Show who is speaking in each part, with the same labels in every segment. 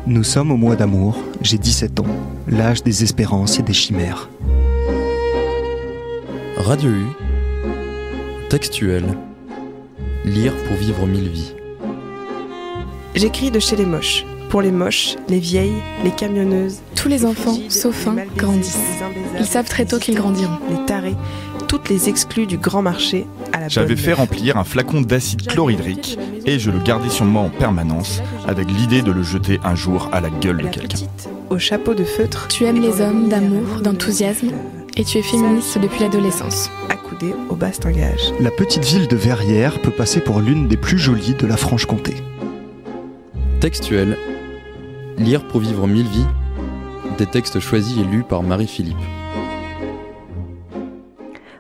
Speaker 1: Nous sommes au mois d'amour, j'ai 17 ans, l'âge des espérances et des chimères.
Speaker 2: Radio U, textuel, lire pour vivre 1000 vies.
Speaker 3: J'écris de chez les moches. Pour les moches, les vieilles, les camionneuses.
Speaker 4: Tous les enfants, sauf un, grandissent. Ils savent très tôt qu'ils grandiront.
Speaker 3: Les tarés, toutes les exclues du grand marché à la
Speaker 5: J'avais
Speaker 3: bonne
Speaker 5: fait
Speaker 3: mère.
Speaker 5: remplir un flacon d'acide chlorhydrique et je le gardais sur moi en permanence avec l'idée de le jeter un jour à la gueule de
Speaker 3: La
Speaker 5: quelqu'un.
Speaker 3: petite, au chapeau de feutre.
Speaker 4: Tu aimes les hommes d'amour, d'enthousiasme, et tu es féministe depuis l'adolescence.
Speaker 3: Accoudée au bastingage.
Speaker 1: La petite ville de Verrières peut passer pour l'une des plus jolies de la Franche-Comté.
Speaker 2: Textuel, lire pour vivre 1000 vies. Des textes choisis et lus par Marie-Philippe.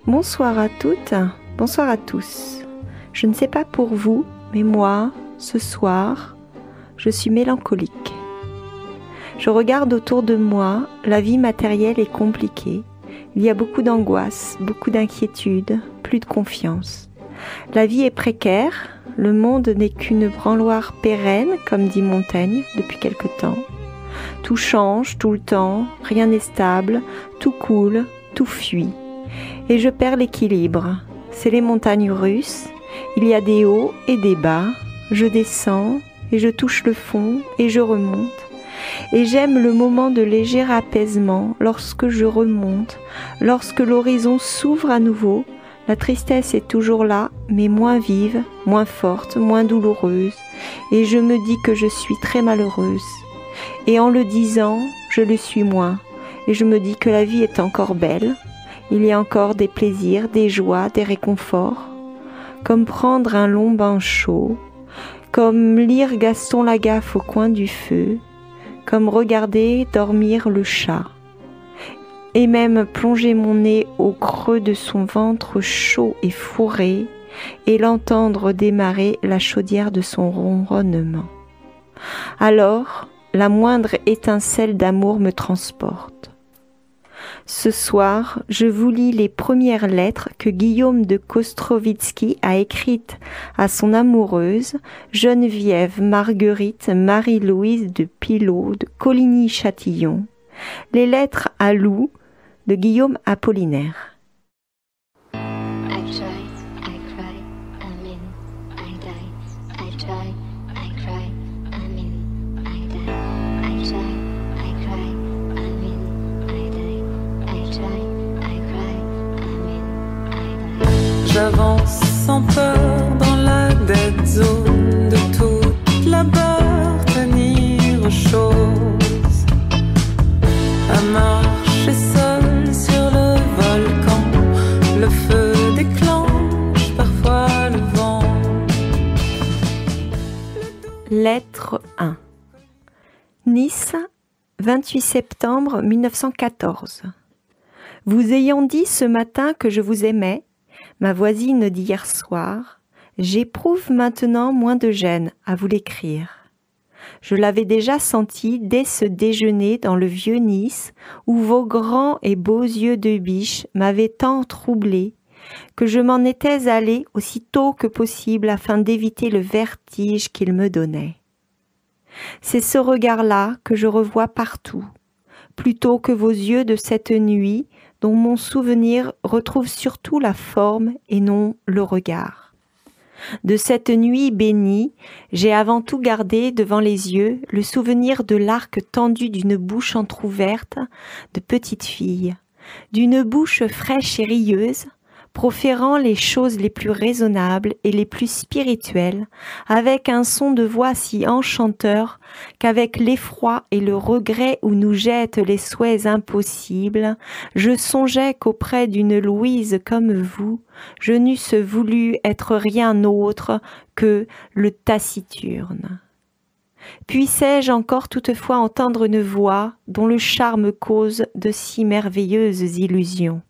Speaker 6: Bonsoir à toutes, bonsoir à tous. Je ne sais pas pour vous, mais moi, ce soir, je suis mélancolique. Je regarde autour de moi, la vie matérielle est compliquée. Il y a beaucoup d'angoisse, beaucoup d'inquiétude, plus de confiance. La vie est précaire, le monde n'est qu'une branloire pérenne, comme dit Montaigne, depuis quelque temps. Tout change tout le temps, rien n'est stable, tout coule, tout fuit. Et je perds l'équilibre. C'est les montagnes russes, il y a des hauts et des bas, je descends et je touche le fond et je remonte. Et j'aime le moment de léger apaisement lorsque je remonte, lorsque l'horizon s'ouvre à nouveau. La tristesse est toujours là, mais moins vive, moins forte, moins douloureuse. Et je me dis que je suis très malheureuse. Et en le disant, je le suis moins. Et je me dis que la vie est encore belle. Il y a encore des plaisirs, des joies, des réconforts. Comme prendre un long bain chaud. Comme lire Gaston Lagaffe au coin du feu. Comme regarder dormir le chat. Et même plonger mon nez au creux de son ventre chaud et fourré et l'entendre démarrer la chaudière de son ronronnement. Alors, la moindre étincelle d'amour me transporte. Ce soir, je vous lis les premières lettres que Guillaume de Kostrovitsky a écrites à son amoureuse, Geneviève Marguerite Marie-Louise de Pilot de Coligny-Châtillon. Les lettres à Lou de Guillaume Apollinaire.
Speaker 7: I try, I cry, I'm in, I die. I try, I cry, I'm in, I die. I try, I cry, I'm in, I die. I try, I cry, I'm in, I die.
Speaker 8: J'avance sans peur dans la dead zone de toute la barre, tenir chose. À marcher seul sur le volcan, le feu déclenche parfois le vent.
Speaker 6: Lettre 1. Nice, 28 septembre 1914. Vous ayant dit ce matin que je vous aimais, ma voisine d'hier soir, j'éprouve maintenant moins de gêne à vous l'écrire. Je l'avais déjà senti dès ce déjeuner dans le vieux Nice, où vos grands et beaux yeux de biche m'avaient tant troublé que je m'en étais allée aussi tôt que possible afin d'éviter le vertige qu'il me donnait. C'est ce regard-là que je revois partout, plutôt que vos yeux de cette nuit dont mon souvenir retrouve surtout la forme et non le regard. De cette nuit bénie, j'ai avant tout gardé devant les yeux le souvenir de l'arc tendu d'une bouche entr'ouverte de petite fille, d'une bouche fraîche et rieuse, proférant les choses les plus raisonnables et les plus spirituelles, avec un son de voix si enchanteur qu'avec l'effroi et le regret où nous jettent les souhaits impossibles, je songeais qu'auprès d'une Louise comme vous, je n'eusse voulu être rien autre que le taciturne. Puissais-je encore toutefois entendre une voix dont le charme cause de si merveilleuses illusions?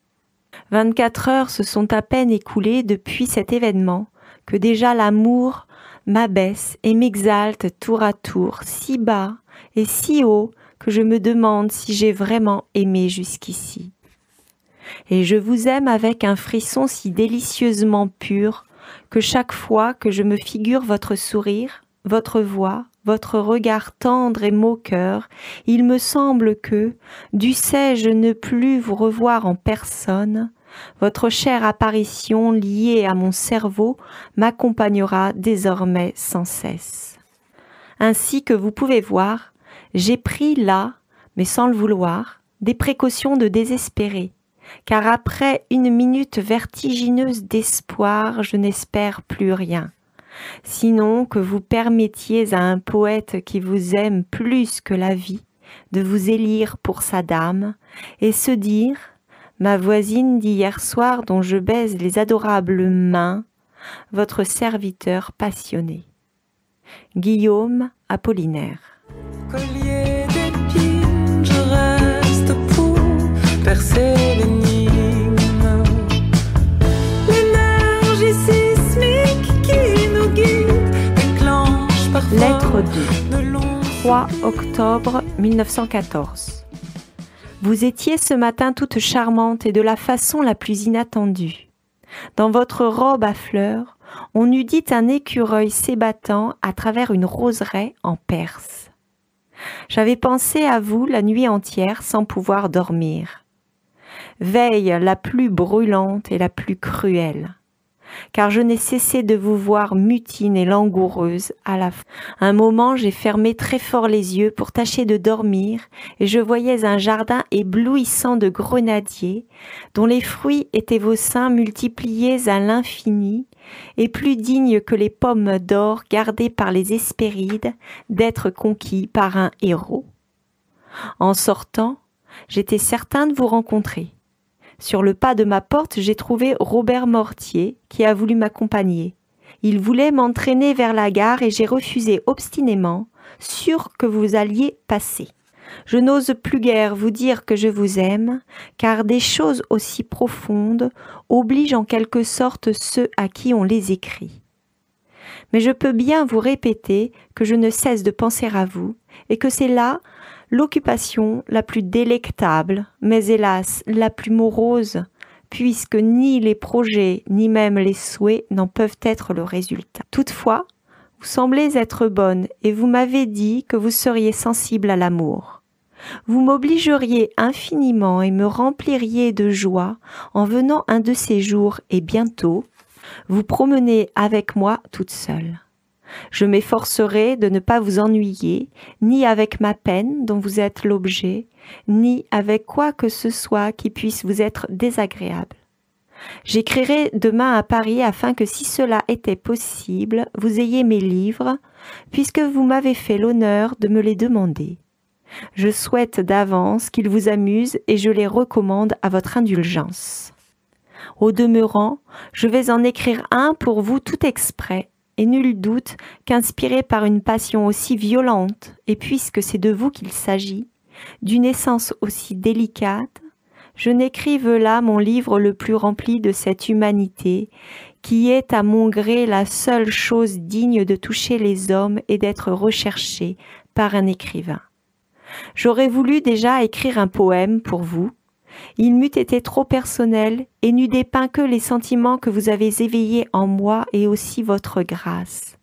Speaker 6: 24 heures se sont à peine écoulées depuis cet événement que déjà l'amour m'abaisse et m'exalte tour à tour, si bas et si haut que je me demande si j'ai vraiment aimé jusqu'ici. Et je vous aime avec un frisson si délicieusement pur que chaque fois que je me figure votre sourire, votre voix, votre regard tendre et moqueur, il me semble que, dussé-je ne plus vous revoir en personne, votre chère apparition liée à mon cerveau m'accompagnera désormais sans cesse. Ainsi que vous pouvez voir, j'ai pris là, mais sans le vouloir, des précautions de désespérer, car après une minute vertigineuse d'espoir, je n'espère plus rien. Sinon que vous permettiez à un poète qui vous aime plus que la vie de vous élire pour sa dame et se dire « Ma voisine d'hier soir dont je baise les adorables mains, votre serviteur passionné. » Guillaume Apollinaire.
Speaker 8: Collier d'épines, je reste pour percer l'énigme. L'énergie sismique qui nous guide déclenche parfois.
Speaker 6: Lettre 2. 3 octobre 1914. Vous étiez ce matin toute charmante et de la façon la plus inattendue. Dans votre robe à fleurs, on eût dit un écureuil s'ébattant à travers une roseraie en Perse. J'avais pensé à vous la nuit entière sans pouvoir dormir. Veille la plus brûlante et la plus cruelle, car je n'ai cessé de vous voir mutine et langoureuse à la fin. Un moment, j'ai fermé très fort les yeux pour tâcher de dormir et je voyais un jardin éblouissant de grenadiers dont les fruits étaient vos seins multipliés à l'infini et plus dignes que les pommes d'or gardées par les Hespérides d'être conquis par un héros. En sortant, j'étais certain de vous rencontrer. Sur le pas de ma porte, j'ai trouvé Robert Mortier qui a voulu m'accompagner. Il voulait m'entraîner vers la gare et j'ai refusé obstinément, sûr que vous alliez passer. Je n'ose plus guère vous dire que je vous aime, car des choses aussi profondes obligent en quelque sorte ceux à qui on les écrit. Mais je peux bien vous répéter que je ne cesse de penser à vous, et que c'est là l'occupation la plus délectable, mais hélas la plus morose, puisque ni les projets ni même les souhaits n'en peuvent être le résultat. Toutefois, vous semblez être bonne et vous m'avez dit que vous seriez sensible à l'amour. Vous m'obligeriez infiniment et me rempliriez de joie en venant un de ces jours et bientôt vous promener avec moi toute seule. Je m'efforcerai de ne pas vous ennuyer, ni avec ma peine dont vous êtes l'objet, ni avec quoi que ce soit qui puisse vous être désagréable. J'écrirai demain à Paris afin que si cela était possible, vous ayez mes livres, puisque vous m'avez fait l'honneur de me les demander. Je souhaite d'avance qu'ils vous amusent et je les recommande à votre indulgence. Au demeurant, je vais en écrire un pour vous tout exprès, et nul doute qu'inspiré par une passion aussi violente, et puisque c'est de vous qu'il s'agit, d'une essence aussi délicate, je n'écrive là mon livre le plus rempli de cette humanité, qui est à mon gré la seule chose digne de toucher les hommes et d'être recherchée par un écrivain. J'aurais voulu déjà écrire un poème pour vous. Il m'eût été trop personnel et n'eût dépeint que les sentiments que vous avez éveillés en moi et aussi votre grâce.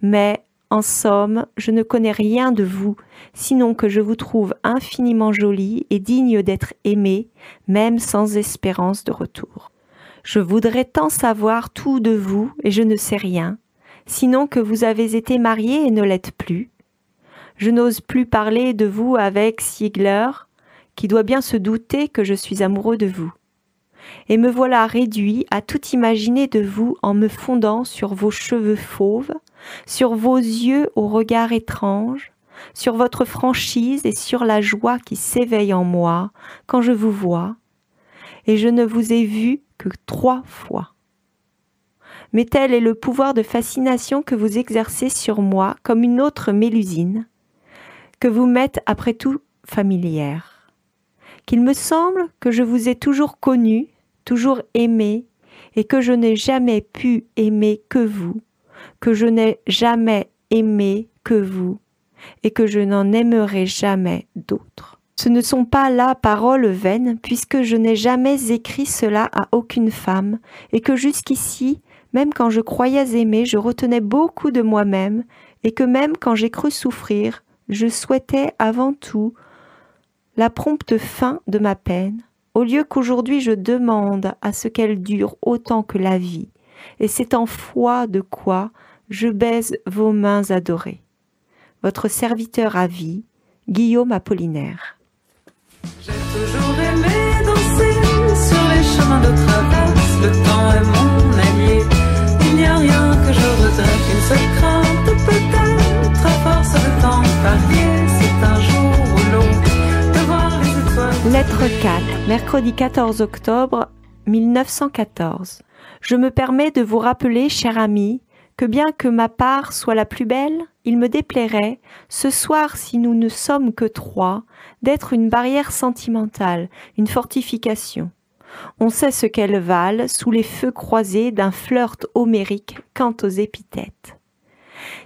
Speaker 6: Mais, en somme, je ne connais rien de vous, sinon que je vous trouve infiniment jolie et digne d'être aimée, même sans espérance de retour. Je voudrais tant savoir tout de vous et je ne sais rien, sinon que vous avez été mariée et ne l'êtes plus. Je n'ose plus parler de vous avec Siegler, qui doit bien se douter que je suis amoureux de vous. Et me voilà réduit à tout imaginer de vous en me fondant sur vos cheveux fauves, sur vos yeux au regard étrange, sur votre franchise et sur la joie qui s'éveille en moi quand je vous vois, et je ne vous ai vu que 3 fois. Mais tel est le pouvoir de fascination que vous exercez sur moi comme une autre Mélusine, que vous m'êtes après tout familière, qu'il me semble que je vous ai toujours connu, toujours aimé, et que je n'ai jamais pu aimer que vous, que je n'ai jamais aimé que vous, et que je n'en aimerai jamais d'autres. Ce ne sont pas là paroles vaines, puisque je n'ai jamais écrit cela à aucune femme, et que jusqu'ici, même quand je croyais aimer, je retenais beaucoup de moi-même, et que même quand j'ai cru souffrir, je souhaitais avant tout la prompte fin de ma peine, au lieu qu'aujourd'hui je demande à ce qu'elle dure autant que la vie, et c'est en foi de quoi je baise vos mains adorées. Votre serviteur à vie, Guillaume Apollinaire.
Speaker 8: J'ai toujours aimé danser sur les chemins de traverse. Le temps est mon allié. Il n'y a rien que je regrette. Une seule crainte peut-être, à force de temps parier. C'est un jour ou l'autre de voir les étoiles.
Speaker 6: Lettre 4, mercredi 14 octobre 1914. Je me permets de vous rappeler, cher ami, que bien que ma part soit la plus belle, il me déplairait, ce soir si nous ne sommes que trois, d'être une barrière sentimentale, une fortification. On sait ce qu'elles valent sous les feux croisés d'un flirt homérique quant aux épithètes.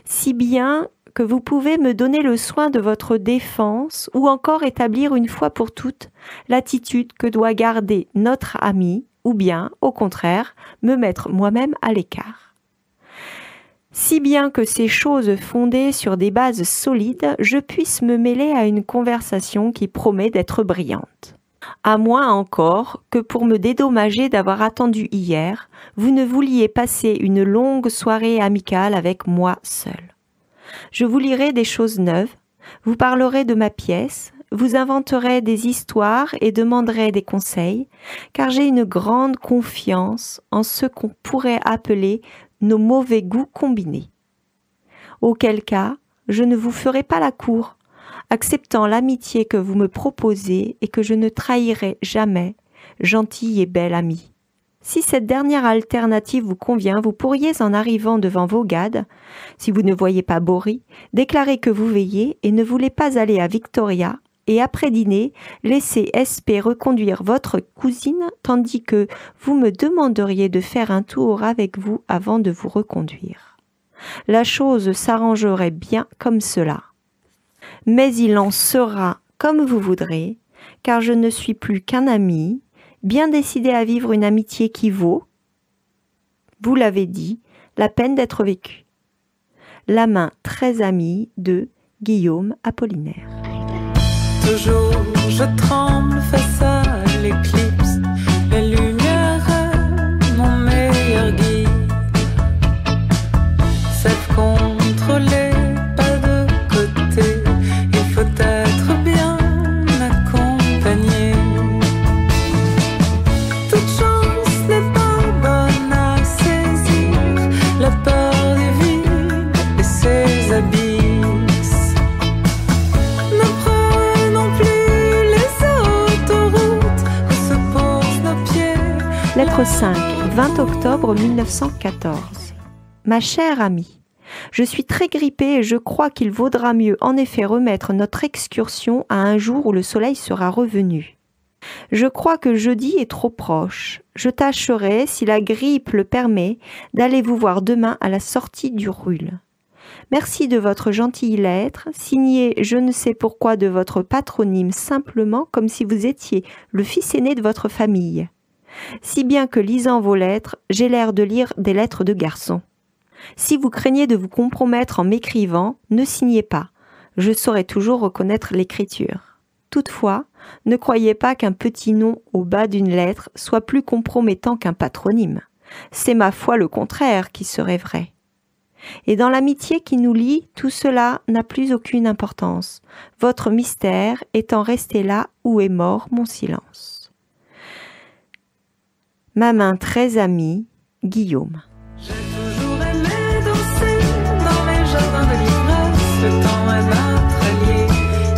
Speaker 6: Si bien que vous pouvez me donner le soin de votre défense ou encore établir une fois pour toutes l'attitude que doit garder notre ami, ou bien, au contraire, me mettre moi-même à l'écart. Si bien que ces choses fondées sur des bases solides, je puisse me mêler à une conversation qui promet d'être brillante. À moins encore que pour me dédommager d'avoir attendu hier, vous ne vouliez passer une longue soirée amicale avec moi seul. Je vous lirai des choses neuves, vous parlerez de ma pièce, vous inventerez des histoires et demanderez des conseils, car j'ai une grande confiance en ce qu'on pourrait appeler nos mauvais goûts combinés. Auquel cas, je ne vous ferai pas la cour, acceptant l'amitié que vous me proposez et que je ne trahirai jamais, gentil et bel ami. Si cette dernière alternative vous convient, vous pourriez, en arrivant devant Vaugade, si vous ne voyez pas Bory, déclarer que vous veillez et ne voulez pas aller à Victoria, et après dîner, laisser SP reconduire votre cousine, tandis que vous me demanderiez de faire un tour avec vous avant de vous reconduire. La chose s'arrangerait bien comme cela. Mais il en sera comme vous voudrez, car je ne suis plus qu'un ami, bien décidé à vivre une amitié qui vaut, vous l'avez dit, la peine d'être vécue. La main très amie de Guillaume Apollinaire.
Speaker 8: Toujours je tremble face à l'éclipse. La lumière est mon meilleur guide. Self-contrôlé, pas de côté. Il faut être bien accompagné. Toute chance n'est pas bonne à saisir. La peur des vides et ses abysses.
Speaker 6: Lettre 5, 20 octobre 1914. Ma chère amie, je suis très grippée et je crois qu'il vaudra mieux en effet remettre notre excursion à un jour où le soleil sera revenu. Je crois que jeudi est trop proche. Je tâcherai, si la grippe le permet, d'aller vous voir demain à la sortie du Rul. Merci de votre gentille lettre, signée je ne sais pourquoi de votre patronyme simplement comme si vous étiez le fils aîné de votre famille. Si bien que lisant vos lettres, j'ai l'air de lire des lettres de garçon. Si vous craignez de vous compromettre en m'écrivant, ne signez pas. Je saurai toujours reconnaître l'écriture. Toutefois, ne croyez pas qu'un petit nom au bas d'une lettre soit plus compromettant qu'un patronyme. C'est ma foi le contraire qui serait vrai. Et dans l'amitié qui nous lie, tout cela n'a plus aucune importance, votre mystère étant resté là où est mort mon silence. Ma main très amie, Guillaume.
Speaker 8: J'ai toujours aimé danser dans les jardins de l'ivresse. Le temps est notre allié.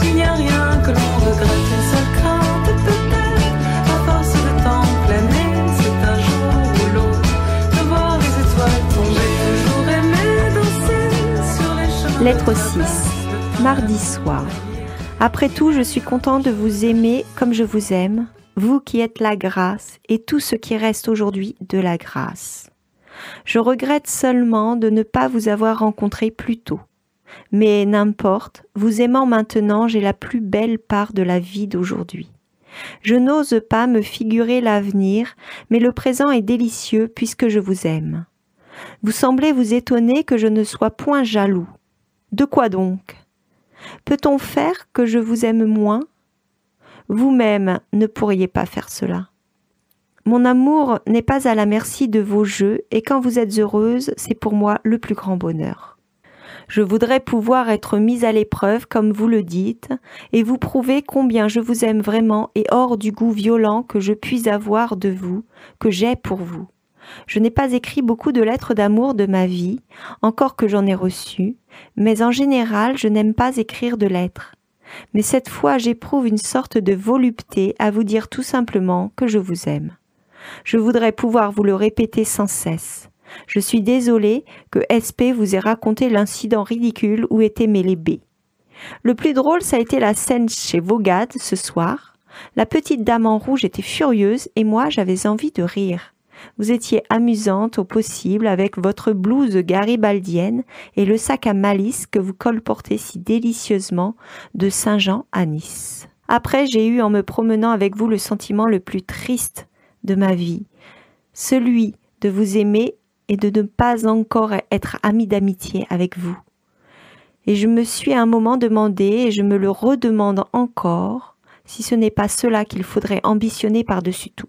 Speaker 8: Il n'y a rien que l'on regrette. Une seule crainte peut-être, à force de temps planer. C'est un jour ou l'autre de voir les étoiles tomber. J'ai toujours aimé danser sur les chemins.
Speaker 6: Lettre 6, mardi soir. Après tout, je suis content de vous aimer comme je vous aime. Vous qui êtes la grâce et tout ce qui reste aujourd'hui de la grâce. Je regrette seulement de ne pas vous avoir rencontré plus tôt. Mais n'importe, vous aimant maintenant, j'ai la plus belle part de la vie d'aujourd'hui. Je n'ose pas me figurer l'avenir, mais le présent est délicieux puisque je vous aime. Vous semblez vous étonner que je ne sois point jaloux. De quoi donc? Peut-on faire que je vous aime moins? Vous-même ne pourriez pas faire cela. Mon amour n'est pas à la merci de vos jeux et quand vous êtes heureuse, c'est pour moi le plus grand bonheur. Je voudrais pouvoir être mise à l'épreuve comme vous le dites et vous prouver combien je vous aime vraiment et hors du goût violent que je puis avoir de vous, que j'ai pour vous. Je n'ai pas écrit beaucoup de lettres d'amour de ma vie, encore que j'en ai reçu, mais en général je n'aime pas écrire de lettres. Mais cette fois j'éprouve une sorte de volupté à vous dire tout simplement que je vous aime. Je voudrais pouvoir vous le répéter sans cesse. Je suis désolée que SP vous ait raconté l'incident ridicule où était mêlé B. Le plus drôle, ça a été la scène chez Vaugade ce soir. La petite dame en rouge était furieuse et moi j'avais envie de rire. Vous étiez amusante au possible avec votre blouse garibaldienne et le sac à malice que vous colportez si délicieusement de Saint-Jean à Nice. Après, j'ai eu en me promenant avec vous le sentiment le plus triste de ma vie, celui de vous aimer et de ne pas encore être amie d'amitié avec vous. Et je me suis à un moment demandé, et je me le redemande encore, si ce n'est pas cela qu'il faudrait ambitionner par-dessus tout.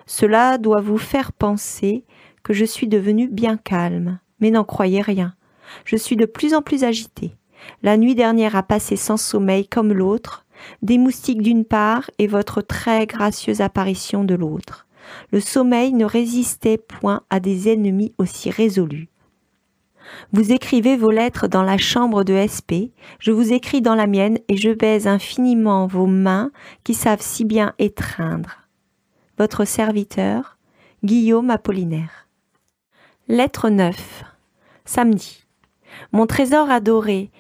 Speaker 6: Cela doit vous faire penser que je suis devenue bien calme, mais n'en croyez rien. Je suis de plus en plus agitée. La nuit dernière a passé sans sommeil comme l'autre, des moustiques d'une part et votre très gracieuse apparition de l'autre. Le sommeil ne résistait point à des ennemis aussi résolus. Vous écrivez vos lettres dans la chambre de SP, je vous écris dans la mienne et je baise infiniment vos mains qui savent si bien étreindre. Votre serviteur, Guillaume Apollinaire. Lettre 9. Samedi. Mon trésor adoré,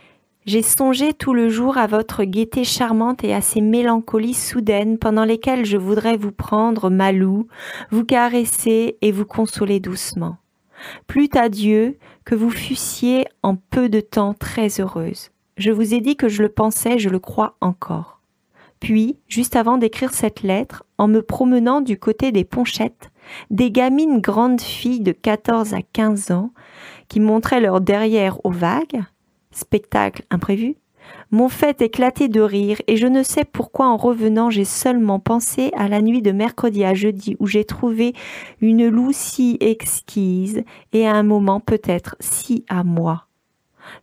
Speaker 6: j'ai songé tout le jour à votre gaieté charmante et à ces mélancolies soudaines pendant lesquelles je voudrais vous prendre malou, vous caresser et vous consoler doucement. Plût à Dieu que vous fussiez en peu de temps très heureuse. Je vous ai dit que je le pensais, je le crois encore. Puis, juste avant d'écrire cette lettre, en me promenant du côté des Ponchettes, des gamines grandes filles de 14 à 15 ans qui montraient leur derrière aux vagues, spectacle imprévu, m'ont fait éclater de rire et je ne sais pourquoi en revenant j'ai seulement pensé à la nuit de mercredi à jeudi où j'ai trouvé une Lou si exquise et à un moment peut-être si à moi.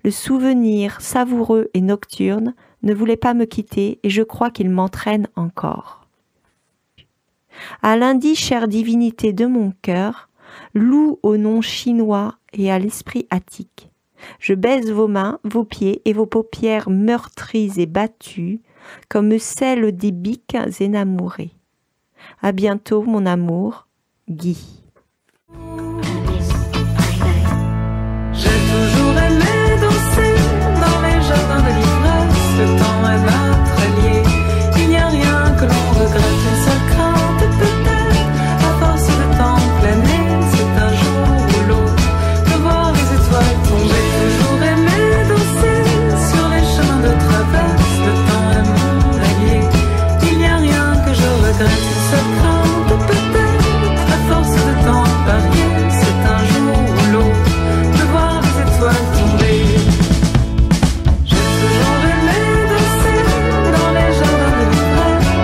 Speaker 6: Le souvenir savoureux et nocturne ne voulait pas me quitter et je crois qu'il m'entraîne encore. À lundi, chère divinité de mon cœur, Lou au nom chinois et à l'esprit attique. Je baise vos mains, vos pieds et vos paupières meurtries et battues, comme celles des biques énamourées. À bientôt, mon amour, Guy.
Speaker 8: J'ai toujours aimé danser dans les jardins de l'ivresse. Le temps est notre allié. Il n'y a rien que l'on regrette. Une seule crainte peut-être, à force de temps planer, c'est un jour ou l'autre de voir les étoiles tomber. J'ai toujours aimé danser sur les chemins de traverse. Le temps est mon allié. Il n'y a rien que je regrette. Une seule crainte peut-être, à force de temps parier, c'est un jour ou l'autre de voir les étoiles tomber. J'ai toujours aimé danser dans les jardins de l'ivresse.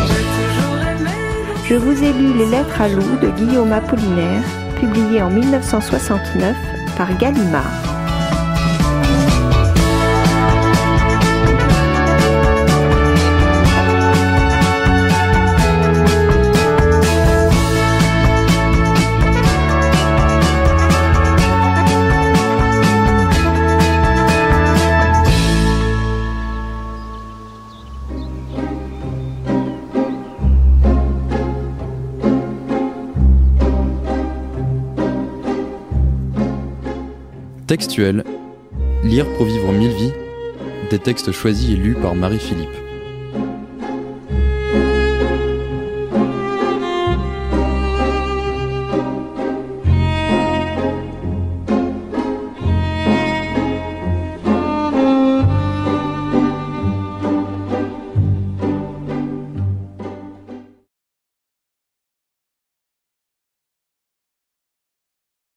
Speaker 8: J'ai toujours aimé danser.
Speaker 6: Je vous ai lu Les Lettres à Lou de Guillaume Apollinaire, publié en 1969 par Gallimard.
Speaker 2: Textuel, lire pour vivre 1000 vies, des textes choisis et lus par Marie-Philippe.